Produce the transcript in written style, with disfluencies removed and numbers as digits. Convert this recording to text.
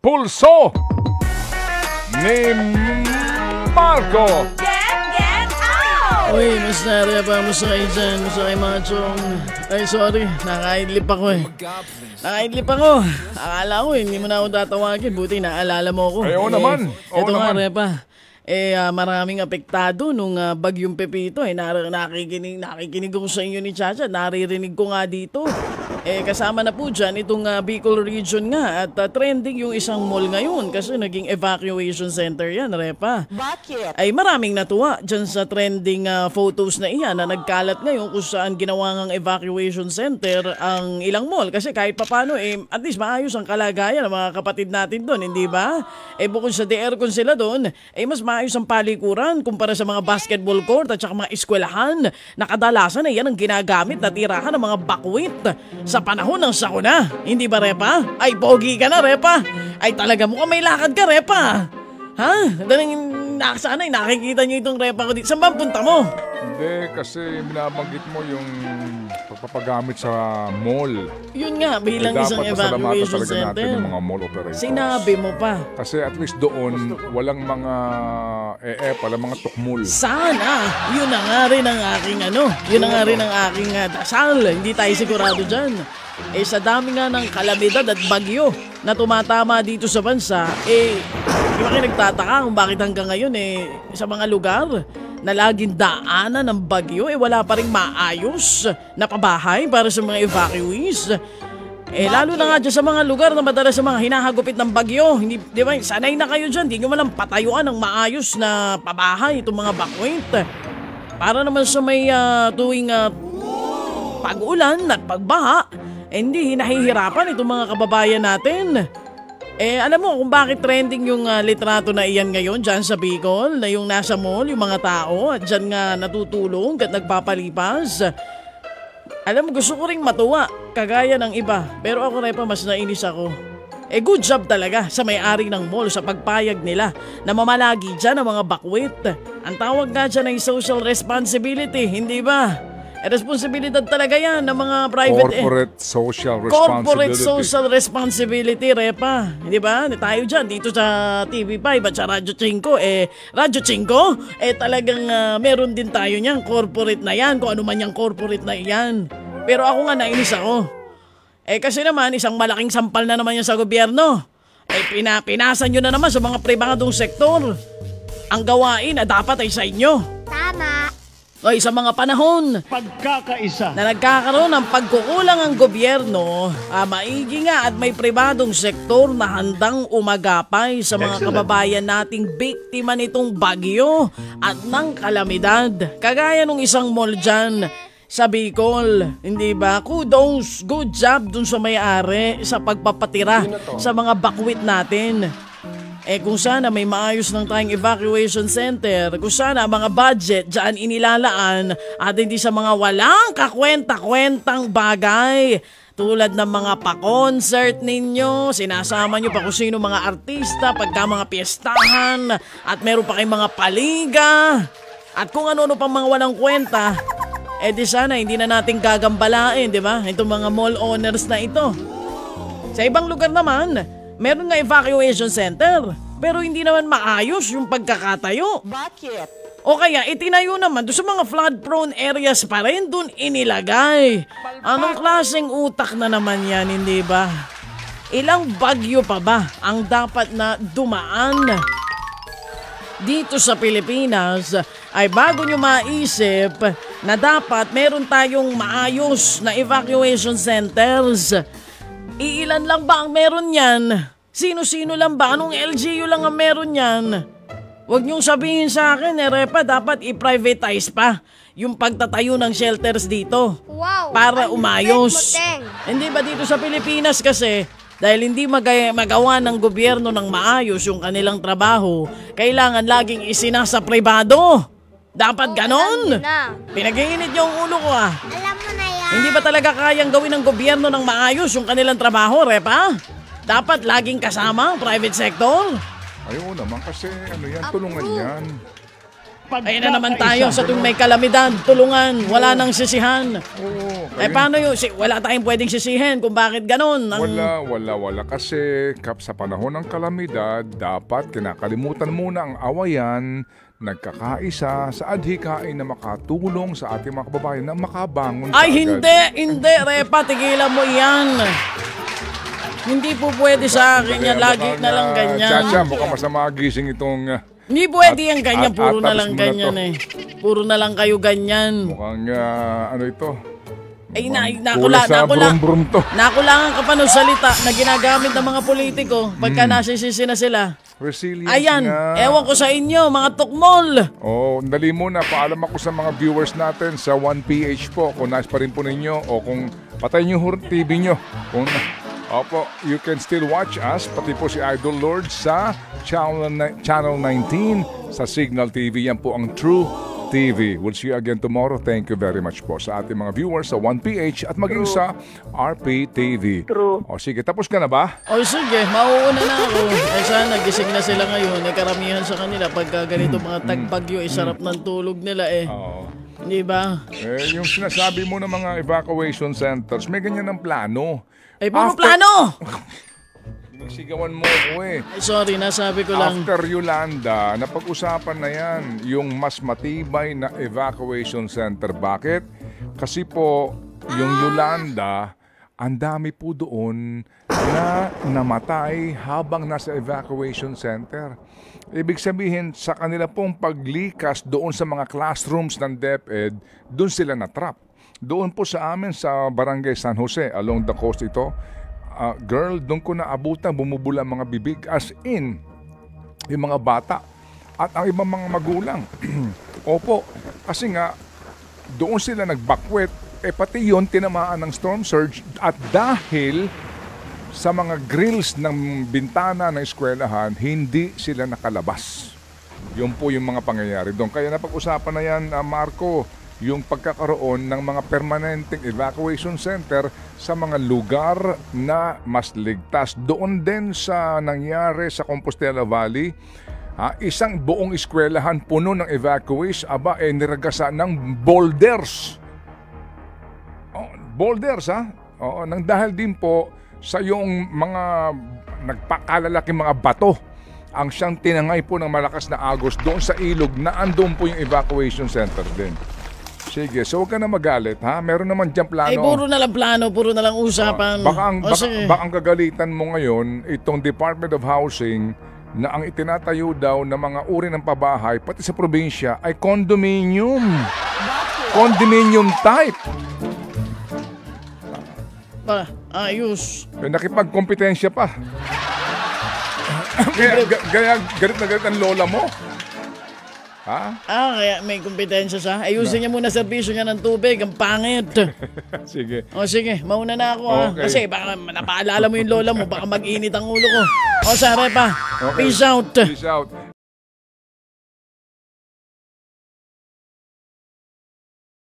pulso ni Marco. Get out! Uy, mas Repa, musta kayo dyan? Musta kayo mga chong? Ay, sorry, nakaidlip ako eh. Nakaidlip ako. Akala ko hindi mo na ako tatawagin. Buti naalala mo ako. Ay, oo naman. Oo Ito nga, naman. Repa. Maraming apektado nung bagyong Pepito. Nakikinig ako sa inyo ni Chacha. Naririnig ko nga dito. Kasama na po dyan itong Bicol region nga. At trending yung isang mall ngayon kasi naging evacuation center yan, Repa. Bakit? Ay maraming natuwa dyan sa trending photos na iyan na nagkalat ngayon kung saan ginawa ngang evacuation center ang ilang mall. Kasi kahit papano, at least maayos ang kalagayan ng mga kapatid natin doon, hindi ba? Bukod sa aircon sila doon, mas maayos ang palikuran kumpara sa mga basketball court at saka mga eskwelahan na kadalasan yan ang ginagamit na tirahan ng mga bakwit sa panahon ng sakuna. Hindi ba, Repa? Ay, pogi ka na, Repa. Ay, talaga mukhang may lakad ka, Repa. Ha? Sana nakikita niyo itong Repa ko dito. Saan ba ang punta mo? Hindi, kasi binabanggit mo yung pagpapagamit sa mall. Yun nga, bilang isang evacuation center. Natin yung mga mall operators. Sinabi mo pa. Kasi at least doon, walang mga walang mga tukmul. Sana. Yun na nga rin ang aking Yun na nga rin ang aking dasal. Hindi tayo sigurado dyan. Sa dami nga ng kalamidad at bagyo na tumatama dito sa bansa, di ba kayo nagtataka kung bakit hanggang ngayon sa mga lugar na laging daanan ng bagyo, wala pa rin maayos na pabahay para sa mga evacuees. Lalo na nga dyan sa mga lugar na madalas sa mga hinahagupit ng bagyo. Hindi, di ba, sanay na kayo dyan. Hindi nyo malang patayuan ng maayos na pabahay itong mga bakwit. Para naman sa may tuwing pag-ulan at pagbaha, hindi hinahihirapan itong mga kababayan natin. Alam mo kung bakit trending yung litrato na iyan ngayon dyan sa Bicol, na yung nasa mall, yung mga tao at dyan nga natutulong at nagpapalipas. Alam mo, gusto ko ring matuwa, kagaya ng iba. Pero ako, Repa, mas nainis ako. Good job talaga sa may-ari ng mall sa pagpayag nila na mamalagi dyan ang mga bakwit. Ang tawag nga dyan ay social responsibility, hindi ba? Responsibilidad talaga yan ng mga private Corporate social responsibility. Corporate social responsibility, Repa. Hindi ba? Tayo dyan, dito sa TV5 at sa Radyo 5. Radyo 5, talagang meron din tayo niyan. Corporate na yan, kung ano man yung corporate na yan. Pero ako nga, nainis ako. Kasi naman, isang malaking sampal na naman yan sa gobyerno. Pinasa nyo na naman sa mga pribadong sektor. Ang gawain na dapat ay sa inyo. Tama. Sa mga panahon pagkakaisa na nagkakaroon ng pagkukulang ang gobyerno, maigi nga at may pribadong sektor na handang umagapay sa mga kababayan nating biktima nitong bagyo at ng kalamidad. Kagaya nung isang mall dyan sa Bicol, hindi ba? Kudos, good job dun sa may-ari sa pagpapatira sa mga bakwit natin. Kung sana may maayos ng tayong evacuation center, kung sana mga budget dyan inilalaan at hindi sa mga walang kakwenta-kwentang bagay. Tulad ng mga pa-concert ninyo, sinasama nyo pa kung sino mga artista pagka mga piyestahan at meron pa kayong mga paliga at kung ano-ano pang mga walang kwenta. Di sana hindi na natin gagambalain, di ba? Itong mga mall owners na ito. Sa ibang lugar naman, meron nga evacuation center, pero hindi naman maayos yung pagkakatayo. Bakit? O kaya itinayo naman doon sa mga flood-prone areas pa rin doon inilagay. Anong klaseng utak na naman yan, hindi ba? Ilang bagyo pa ba ang dapat na dumaan dito sa Pilipinas ay bago nyo maisip na dapat meron tayong maayos na evacuation centers? Iilan lang ba ang meron yan? Sino-sino lang ba? Anong LGU lang ang meron yan? Huwag niyong sabihin sa akin, Repa, dapat i-privatize pa yung pagtatayo ng shelters dito. Wow! Para umayos. Hindi ba dito sa Pilipinas kasi, dahil hindi magawa ng gobyerno ng maayos yung kanilang trabaho, kailangan laging isinasa pribado. Dapat ganon? Pinag-iinit yung ulo ko Alam mo na yan. Hindi ba talaga kayang gawin ng gobyerno ng maayos yung kanilang trabaho, Repa? Dapat laging kasama ang private sector? Ayaw naman kasi yan, tulungan yan. Ayun na naman tayo sa tuwing may kalamidad, tulungan, wala nang sisihan. Oo. Paano yun? Wala tayong pwedeng sisihin kung bakit ganun. Wala. Kasi sa panahon ng kalamidad, dapat kinakalimutan muna ang awayan, nagkakaisa sa adhikain na makatulong sa ating mga kababayan na makabangon Ay, kaagad. hindi, Repa, tigilan mo yan. Hindi po pwede sa akin yan, lagi na lang ganyan. Chacha, mukhang masama gising itong... Hindi pwede yan ganyan, puro na tapos lang mo na ganyan to. Puro na lang kayo ganyan. Mukhang ano ito? Ay, Kulang sa brum-brum to. nakulangan ka pa ng salita na ginagamit ng mga politiko pagka nasisisi na sila. Resilience Ayan, nga. ewan ko sa inyo, mga tukmol. Dali muna. Paalam ako sa mga viewers natin sa 1PH po. Kung nais pa rin po ninyo o kung patay nyo TV nyo. Opo, you can still watch us, pati po si Idol Lord sa Channel 19 sa Signal TV. Yan po ang True TV. We'll see you again tomorrow. Thank you very much po sa ating mga viewers sa 1PH at maging sa RPTV. True. Sige, tapos ka na ba? Sige, mauuna na ako. Sana gising na sila ngayon. Karamihan sa kanila pagka ganito mga tagbagyo, sarap ng tulog nila Oo. Di ba? Yung sinasabi mo ng mga evacuation centers, may ganyan ng plano. Puro plano! Sigawan mo ako Sorry, nasabi ko lang. After Yolanda, napag-usapan na yan, yung mas matibay na evacuation center. Bakit? Kasi po, yung Yolanda, ang dami po doon na namatay habang nasa evacuation center. Ibig sabihin, sa kanila pong paglikas doon sa mga classrooms ng DepEd, doon sila natrap. Doon po sa amin sa Barangay San Jose, along the coast ito, girl, doon ko naabutan, bumubula mga bibig as in, yung mga bata at ang ibang mga magulang. Opo, kasi nga, doon sila nagbakwet, pati yun tinamaan ng storm surge at dahil sa mga grills ng bintana ng eskwelahan, hindi sila nakalabas. Yun po yung mga pangyayari doon. Kaya napag-usapan na yan, Marco, yung pagkakaroon ng mga permanenteng evacuation center sa mga lugar na mas ligtas. Doon din sa nangyari sa Compostela Valley, isang buong eskwelahan puno ng evacuees, niragasan ng boulders. Boulders, nang dahil din po sa yung mga nagpakalalaking mga bato ang siyang tinangay po ng malakas na agos doon sa ilog na andun po yung evacuation center din. Sige, so huwag ka na magalit, ha? Meron naman dyan plano. Puro na lang plano, puro na lang usapan. Baka ang kagalitan mo ngayon, itong Department of Housing na ang itinatayo daw ng mga uri ng pabahay, pati sa probinsya, ay condominium. Condominium type. Ayos. Nakipagkompetensya pa. Kaya galit na galit ang lola mo. Ha? Kaya may kompetensya siya. Ayusin niya muna serbisyo niya ng tubig. Ang pangit. Sige. Sige, mauna na ako Okay. Kasi baka napaalala mo yung lola mo, baka mag-init ang ulo ko. Sare pa. Okay. Peace out. Peace out.